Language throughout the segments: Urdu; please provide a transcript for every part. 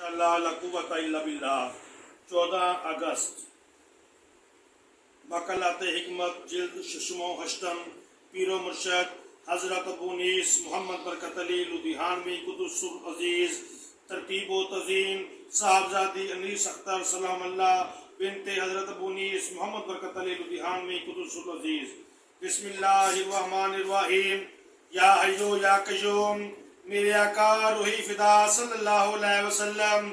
اللہ لا قوت الا باللہ 14 اگست مقالات حکمت جلد ششم و ہشتم پیر و مرشد حضرت ابو انیس محمد برکت علی لدھیانوی قدس العزیز ترتیب و تزئین صاحبزادی انیس اختر سلام اللہ بنت حضرت ابو انیس محمد برکت علی لدھیانوی قدس العزیز۔ بسم اللہ الرحمن الرحیم۔ یا حیو یا قیوم، میرے آقا روحی فدا صلی اللہ علیہ وسلم،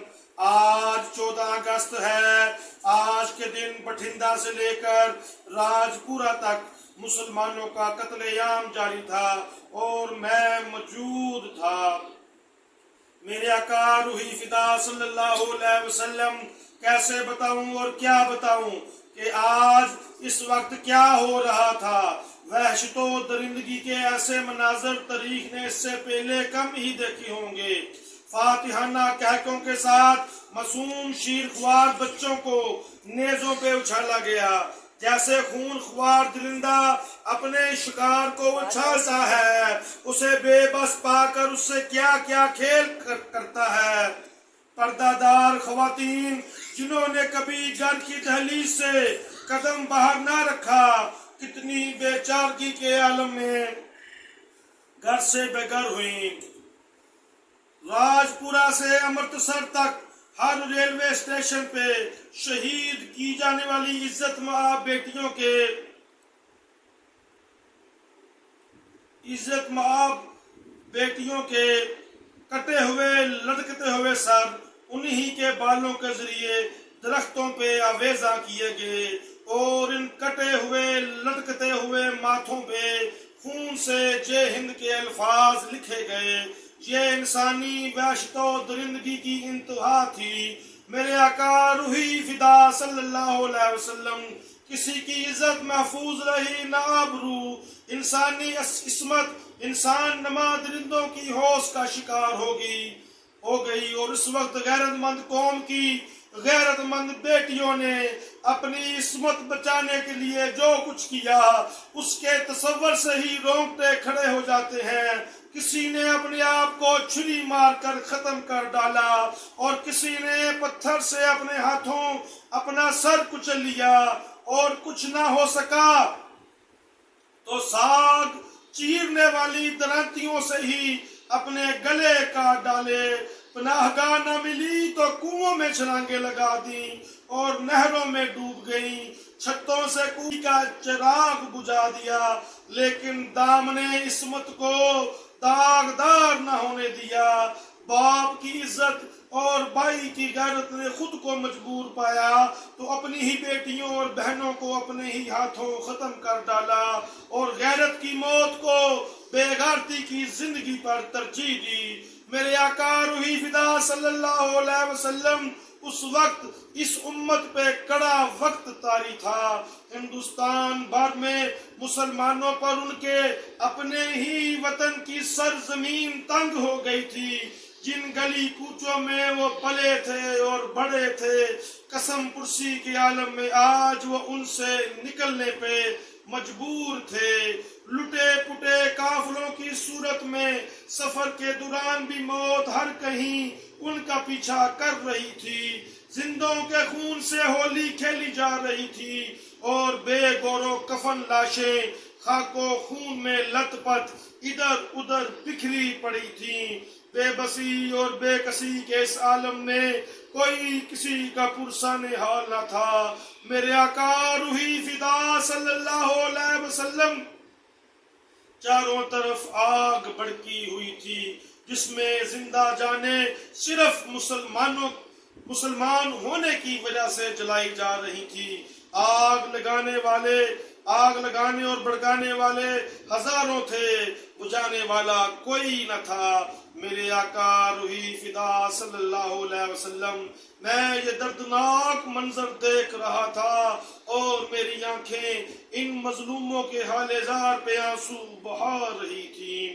آج 14 اگست ہے۔ آج کے دن بٹھنڈا سے لے کر راج پورہ تک مسلمانوں کا قتل عام جاری تھا اور میں موجود تھا۔ میرے آقا روحی فدا صلی اللہ علیہ وسلم، کیسے بتاؤں اور کیا بتاؤں کہ آج اس وقت کیا ہو رہا تھا۔ وحشت و درندگی کے ایسے مناظر تاریخ نے اس سے پہلے کم ہی دیکھے ہوں گے۔ فاتحانہ کہکوں کے ساتھ معصوم شیر خوار بچوں کو نیزوں پہ اچھالا گیا، جیسے خون خوار درندہ اپنے شکار کو اچھالتا ہے، اسے بے بس پا کر اس سے کیا کیا کھیل کرتا ہے۔ پردہ دار خواتین جنہوں نے کبھی گھر کی دہلیز سے قدم باہر نہ رکھا، کتنی بے چارگی کے عالم میں گھر سے بے گھر ہوئیں۔ راج پورہ سے امرتسر تک ہر ریلوے اسٹیشن پہ شہید کی جانے والی عزت مآب بیٹیوں کے کٹے ہوئے لٹکتے ہوئے سر انہی کے بالوں کے ذریعے درختوں پہ آویزاں کیے گئے اور ان کٹے ہوئے لٹکتے ہوئے ماتھوں پہ خون سے جے ہند کے الفاظ لکھے گئے۔ یہ انسانی وحشت و درندگی کی انتہا تھی۔ میرے آقا روحی فدا صلی اللہ علیہ وسلم، کسی کی عزت محفوظ رہی نہ آبرو، انسانی عصمت انسان نما درندوں کی ہوش کا شکار ہو گئی اور اس وقت غیرت مند قوم کی غیرت مند بیٹیوں نے اپنی عصمت بچانے کے لیے جو کچھ کیا، اس کے تصور سے ہی رونگٹے کھڑے ہو جاتے ہیں۔ کسی نے اپنے آپ کو چھری مار کر ختم کر ڈالا اور کسی نے پتھر سے اپنے ہاتھوں اپنا سر کچل لیا، اور کچھ نہ ہو سکا تو ساگ چیرنے والی درانتیوں سے ہی اپنے گلے کاٹ ڈالے۔ پناہ گاہ نہ ملی تو کنووں میں چھلانگیں لگا دیں اور نہروں میں ڈوب گئیں، چھتوں سے کوئی کا چراغ بجھا دیا، لیکن دامنے عصمت کو داغدار نہ ہونے دیا۔ باپ کی عزت اور بھائی کی غیرت نے خود کو مجبور پایا تو اپنی ہی بیٹیوں اور بہنوں کو اپنے ہی ہاتھوں ختم کر ڈالا اور غیرت کی موت کو بے غیرتی کی زندگی پر ترجیح دی۔ میرے آقا روحی فدا صلی اللہ علیہ وسلم اس وقت اس امت پہ کڑا وقت طاری تھا۔ ہندوستان بھر میں مسلمانوں پر ان کے اپنے ہی وطن کی سرزمین تنگ ہو گئی تھی۔ جن گلی کوچوں میں وہ پلے تھے اور بڑے تھے، قسم پرسی کے عالم میں آج وہ ان سے نکلنے پہ مجبور تھے۔ لٹے پٹے قافلوں کی صورت میں سفر کے دوران بھی موت ہر کہیں ان کا پیچھا کر رہی تھی۔ زندوں کے خون سے ہولی کھیلی جا رہی تھی اور بے گور و کفن لاشیں خاک و خون میں لت پت ادھر ادھر بکھری پڑی تھیں۔ بے بسی اور بے کسی کے اس عالم میں کوئی کسی کا پرسان حال نہ تھا۔ میرے آقا روحی فدا صلی اللہ علیہ وسلم، چاروں طرف آگ بھڑکی ہوئی تھی جس میں زندہ جانیں صرف مسلمان ہونے کی وجہ سے جلائی جا رہی تھی۔ آگ لگانے اور بھڑکانے والے ہزاروں تھے، بجھانے والا کوئی نہ تھا۔ میرے آقا روحی فدا صلی اللہ علیہ وسلم، میں یہ دردناک منظر دیکھ رہا تھا اور میری آنکھیں ان مظلوموں کے حال زار پہ آنسو بہا رہی تھیں۔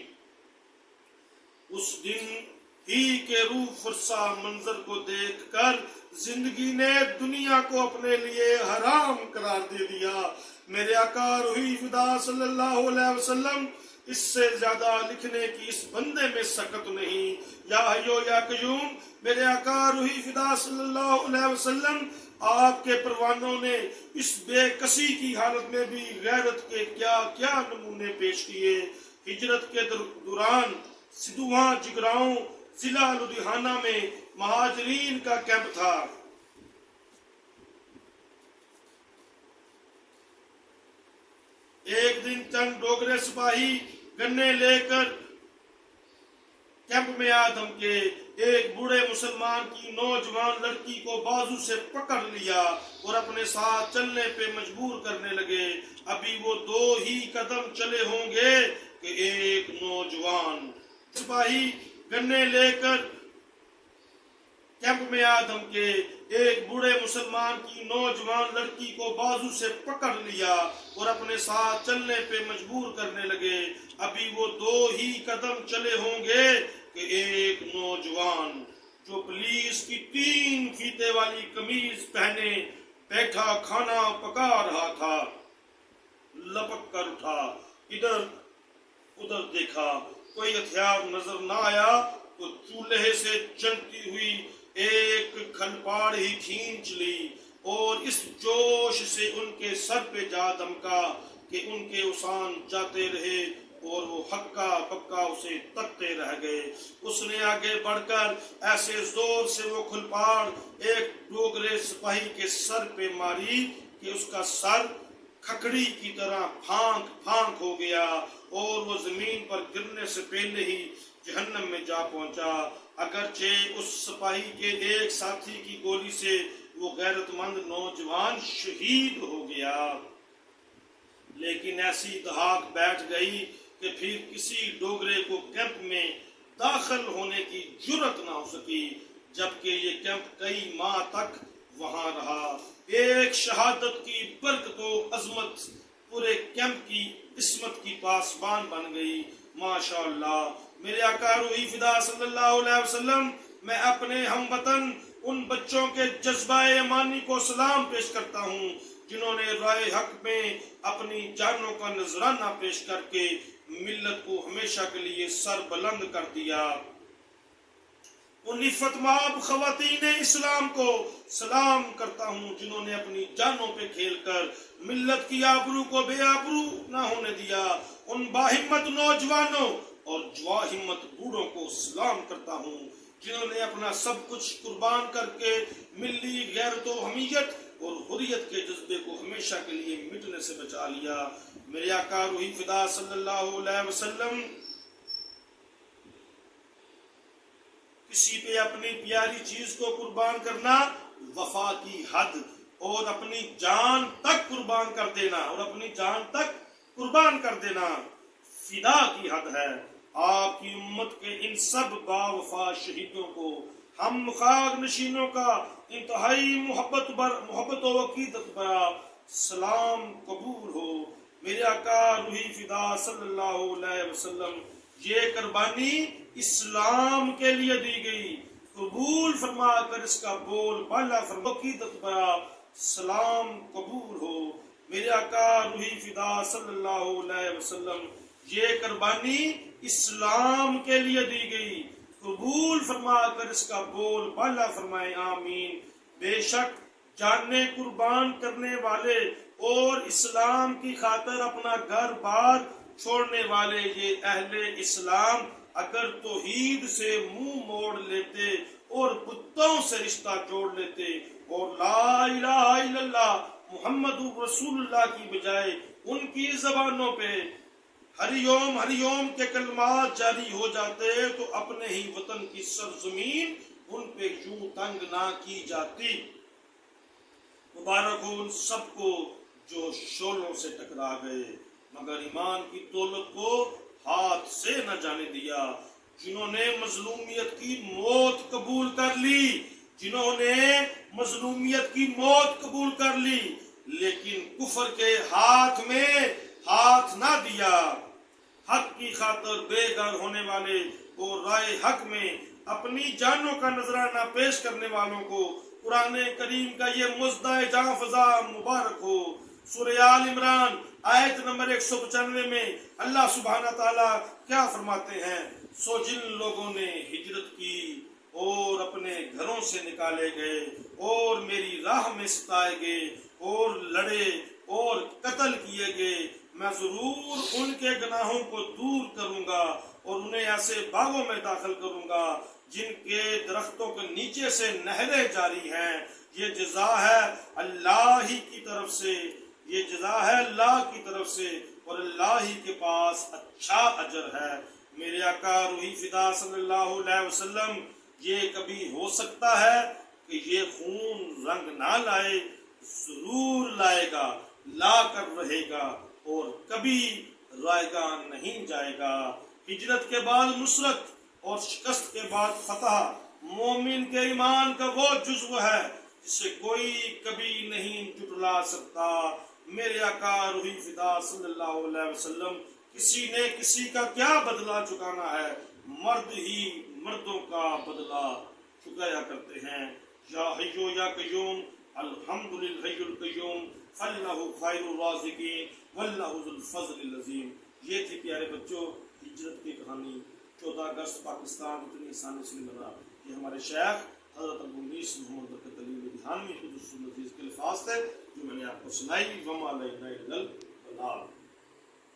اس دن ہی کے روح فرسا منظر کو دیکھ کر زندگی نے دنیا کو اپنے لیے حرام قرار دے دیا۔ میرے آقا روحی فدا صلی اللہ علیہ وسلم، اس سے زیادہ لکھنے کی اس بندے میں سکت نہیں۔ یا حیو یا قیوم، میرے آقا روحی فدا صلی اللہ علیہ وسلم، آپ کے پروانوں نے اس بے کسی کی حالت میں بھی غیرت کے کیا کیا نمونے پیش کیے۔ ہجرت کے دوران سدھواں جگراؤں ضلع لدھیانہ میں مہاجرین کا کیمپ تھا۔ ایک دن چند ڈوگرے سپاہی گنے لے کر کیمپ میں آ دھمکے۔ ایک بوڑھے مسلمان کی نوجوان لڑکی کو بازو سے پکڑ لیا اور اپنے ساتھ چلنے پہ مجبور کرنے لگے۔ ابھی وہ 2 ہی قدم چلے ہوں گے کہ ایک نوجوان سپاہی گنے لے کر کیمپ میں آ دھمکے۔ ایک بوڑھے مسلمان کی نوجوان لڑکی کو بازو سے پکڑ لیا اور اپنے ساتھ چلنے پہ مجبور کرنے لگے۔ ابھی وہ 2 ہی قدم چلے ہوں گے کہ ایک نوجوان جو پولیس کی 3 فیتے والی قمیض پہنے بیٹھا کھانا پکا رہا تھا، لپک کر اٹھا، ادھر ادھر دیکھا، کوئی ہتھیار نظر نہ آیا تو چولہے سے جلتی ہوئی ایک کھلپاڑ ہی کھینچ لی اور اس جوش سے ان کے سر پہ جا دمکا کہ ان کے اسان جاتے رہے اور وہ ہکا پکا اسے تکتے رہ گئے۔ اس نے آگے بڑھ کر ایسے زور سے وہ کھلپاڑ ایک ڈوگرے سپاہی کے سر پہ ماری کہ اس کا سر کھکڑی کی طرح پھانک پھانک ہو گیا اور وہ زمین پر گرنے سے پہلے ہی جہنم میں جا پہنچا۔ اگرچہ اس سپاہی کے ایک ساتھی کی گولی سے وہ غیرت مند نوجوان شہید ہو گیا، لیکن ایسی دھاک بیٹھ گئی کہ پھر کسی ڈوگرے کو کیمپ میں داخل ہونے کی جرت نہ ہو سکی، جبکہ یہ کیمپ کئی ماہ تک وہاں رہا۔ ایک شہادت کی برکت و عظمت پورے کیمپ کی عصمت کی پاسبان بن گئی۔ ماشاءاللہ، میرے آقا روحی فدا صلی اللہ علیہ وسلم، میں اپنے ہم وطن ان بچوں کے جذبہ ایمانی کو سلام پیش کرتا ہوں جنہوں نے رائے حق میں اپنی جانوں کا نذرانہ پیش کر کے ملت کو ہمیشہ کے لیے سر بلند کر دیا۔ ان عفت مآب خواتین اسلام کو سلام کرتا ہوں جنہوں نے اپنی جانوں پہ کھیل کر ملت کی آبرو کو بے آبرو نہ ہونے دیا۔ ان باہمت نوجوانوں اور جواہمت بوڑھوں کو سلام کرتا ہوں جنہوں نے اپنا سب کچھ قربان کر کے ملی غیرت و حمیت اور حریت کے جذبے کو ہمیشہ کے لیے مٹنے سے بچا لیا۔ میرے آقا روحی فدا صلی اللہ علیہ وسلم، کسی پہ اپنی پیاری چیز کو قربان کرنا وفا کی حد اور اپنی جان تک قربان کر دینا فدا کی حد ہے۔ آپ کی امت کے ان سب با وفا شہیدوں کو ہم خاک نشینوں کا انتہائی محبت و عقیدت برا سلام قبول ہو۔ میرے آقا روحی فدا صلی اللہ علیہ وسلم، یہ قربانی اسلام کے لیے دی گئی، قبول فرما کر اس کا بول بالا فرما، عقیدت برا سلام قبول ہو۔ میرے آقا روحی فدا صلی اللہ علیہ وسلم، یہ قربانی اسلام کے لیے دی گئی، قبول فرما کر اس کا بول بالا فرمائے آمین۔ بے شک جانیں قربان کرنے والے اور اسلام کی خاطر اپنا گھر بار چھوڑنے والے یہ اہل اسلام اگر توحید سے منہ موڑ لیتے اور بتوں سے رشتہ جوڑ لیتے اور لا الہ الا اللہ محمد رسول اللہ کی بجائے ان کی زبانوں پہ ہری اوم کے کلمات جاری ہو جاتے تو اپنے ہی وطن کی سرزمین ان پہ یوں تنگ نہ کی جاتی۔ مبارک ہو ان سب کو جو شولوں سے ٹکرا گئے مگر ایمان کی دولت کو ہاتھ سے نہ جانے دیا، جنہوں نے مظلومیت کی موت قبول کر لی لیکن کفر کے ہاتھ میں ہاتھ نہ دیا۔ حق کی خاطر بے گھر ہونے والے اور رائے حق میں اپنی جانوں کا نذرانہ پیش کرنے والوں کو قرآن کریم کا یہ مزدہ جاں فضا مبارک ہو۔ سورہ آل عمران آیت نمبر 195 میں اللہ سبحانہ تعالیٰ کیا فرماتے ہیں؟ سو جن لوگوں نے ہجرت کی اور اپنے گھروں سے نکالے گئے اور میری راہ میں ستائے گئے اور لڑے اور قتل کیے گئے، میں ضرور ان کے گناہوں کو دور کروں گا اور انہیں ایسے باغوں میں داخل کروں گا جن کے درختوں کے نیچے سے نہریں جاری ہیں۔ یہ جزا ہے اللہ ہی کی طرف سے، یہ جزا ہے اللہ کی طرف سے، اور اللہ ہی کے پاس اچھا اجر ہے۔ میرے آقا روحی فدا صلی اللہ علیہ وسلم، یہ کبھی ہو سکتا ہے کہ یہ خون رنگ نہ لائے؟ ضرور لائے گا، لا کر رہے گا اور کبھی رائے گا نہیں جائے گا۔ ہجرت کے بعد نصرت اور شکست کے بعد فتح مومن کے ایمان کا وہ جزو ہے جسے کوئی کبھی نہیں جھٹلا سکتا۔ میرے آقا روحی فدا صلی اللہ علیہ وسلم، کسی نے کسی کا کیا بدلہ چکانا ہے؟ مرد ہی مردوں کا بدلہ چکایا کرتے ہیں۔ یا حیو یا قیوم، الحمد للہ القیوم، فاللہ خیر الرازقین واللہ ذو الفضل العظیم۔ یہ تھی پیارے بچوں ہجرت کی کہانی۔ 14 اگست پاکستان اتنی آسانی سے نہیں بنا۔ یہ ہمارے شیخ حضرت ابو انیس محمد برکت علی دھیانوی قدس العزیز کے الفاظ تھے جو میں نے آپ کو سنائی۔ وما علینا الا البلاغ۔